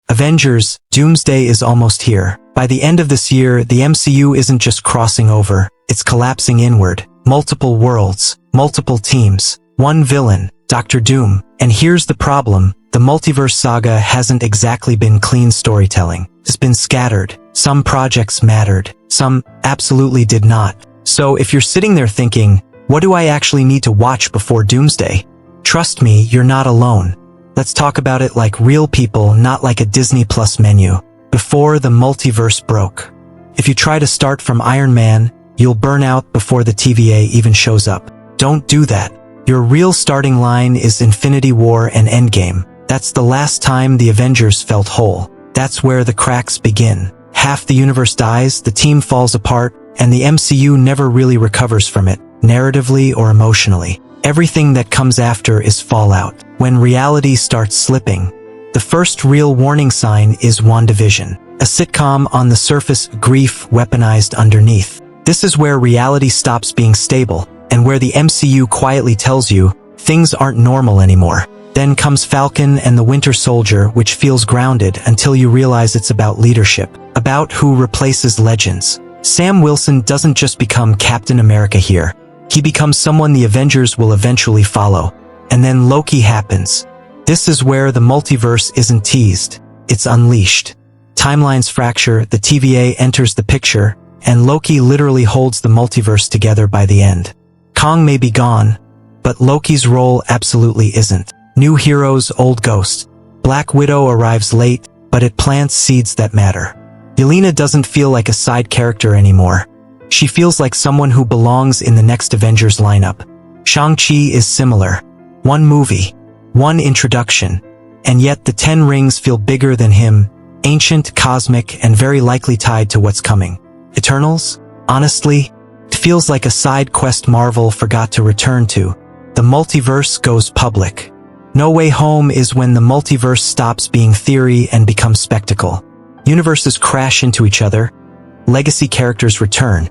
Avengers, Doomsday is almost here. By the end of this year, the MCU isn't just crossing over, it's collapsing inward. Multiple worlds, multiple teams, one villain, Doctor Doom. And here's the problem, the Multiverse Saga hasn't exactly been clean storytelling. It's been scattered. Some projects mattered, some absolutely did not. So if you're sitting there thinking, what do I actually need to watch before Doomsday? Trust me, you're not alone. Let's talk about it like real people, not like a Disney Plus menu. Before the multiverse broke. If you try to start from Iron Man, you'll burn out before the TVA even shows up. Don't do that. Your real starting line is Infinity War and Endgame. That's the last time the Avengers felt whole. That's where the cracks begin. Half the universe dies, the team falls apart, and the MCU never really recovers from it, narratively or emotionally. Everything that comes after is fallout. When reality starts slipping, the first real warning sign is WandaVision, a sitcom on the surface, grief weaponized underneath. This is where reality stops being stable, and where the MCU quietly tells you, things aren't normal anymore. Then comes Falcon and the Winter Soldier, which feels grounded until you realize it's about leadership, about who replaces legends. Sam Wilson doesn't just become Captain America here. He becomes someone the Avengers will eventually follow. And then Loki happens. This is where the multiverse isn't teased, it's unleashed. Timelines fracture, the TVA enters the picture, and Loki literally holds the multiverse together by the end. Kang may be gone, but Loki's role absolutely isn't. New heroes, old ghosts. Black Widow arrives late, but it plants seeds that matter. Yelena doesn't feel like a side character anymore. She feels like someone who belongs in the next Avengers lineup. Shang-Chi is similar. One movie, one introduction, and yet the 10 rings feel bigger than him, ancient, cosmic, and very likely tied to what's coming. Eternals? Honestly, it feels like a side quest Marvel forgot to return to. The multiverse goes public. No Way Home is when the multiverse stops being theory and becomes spectacle. Universes crash into each other, legacy characters return,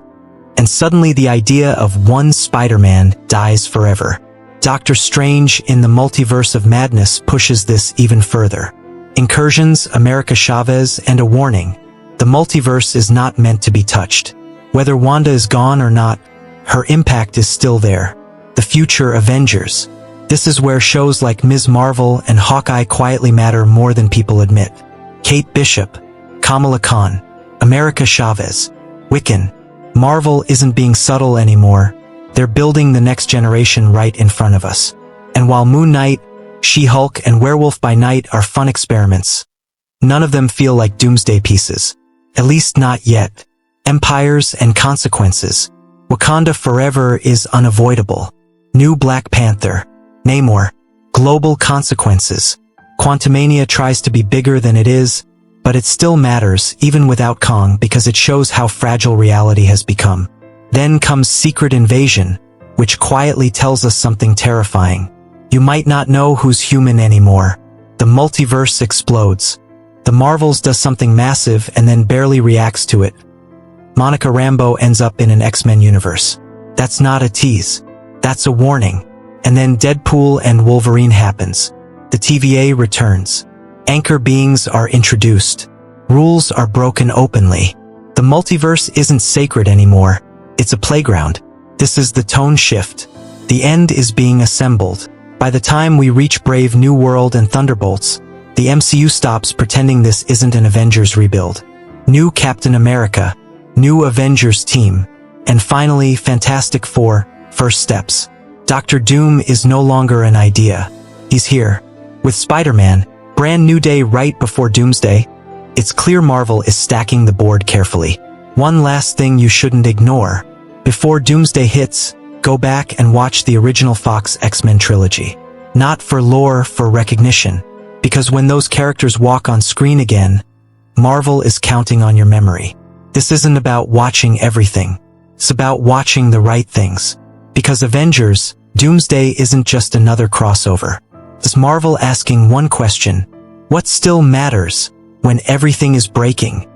and suddenly the idea of one Spider-Man dies forever. Doctor Strange in the Multiverse of Madness pushes this even further. Incursions, America Chavez, and a warning. The multiverse is not meant to be touched. Whether Wanda is gone or not, her impact is still there. The future Avengers. This is where shows like Ms. Marvel and Hawkeye quietly matter more than people admit. Kate Bishop, Kamala Khan, America Chavez, Wiccan. Marvel isn't being subtle anymore. They're building the next generation right in front of us. And while Moon Knight, She-Hulk, and Werewolf by Night are fun experiments, none of them feel like Doomsday pieces. At least not yet. Empires and consequences. Wakanda Forever is unavoidable. New Black Panther. Namor. Global consequences. Quantumania tries to be bigger than it is, but it still matters, even without Kang, because it shows how fragile reality has become. Then comes Secret Invasion, which quietly tells us something terrifying. You might not know who's human anymore. The multiverse explodes. The Marvels does something massive and then barely reacts to it. Monica Rambeau ends up in an X-Men universe. That's not a tease. That's a warning. And then Deadpool and Wolverine happens. The TVA returns. Anchor beings are introduced. Rules are broken openly. The multiverse isn't sacred anymore. It's a playground. This is the tone shift. The end is being assembled. By the time we reach Brave New World and Thunderbolts, the MCU stops pretending this isn't an Avengers rebuild. New Captain America, new Avengers team, and finally Fantastic Four, first steps. Dr. Doom is no longer an idea. He's here. With Spider-Man, brand new day right before Doomsday, it's clear Marvel is stacking the board carefully. One last thing you shouldn't ignore. Before Doomsday hits, go back and watch the original Fox X-Men trilogy. Not for lore, for recognition. Because when those characters walk on screen again, Marvel is counting on your memory. This isn't about watching everything. It's about watching the right things. Because Avengers, Doomsday isn't just another crossover. It's Marvel asking one question: what still matters when everything is breaking?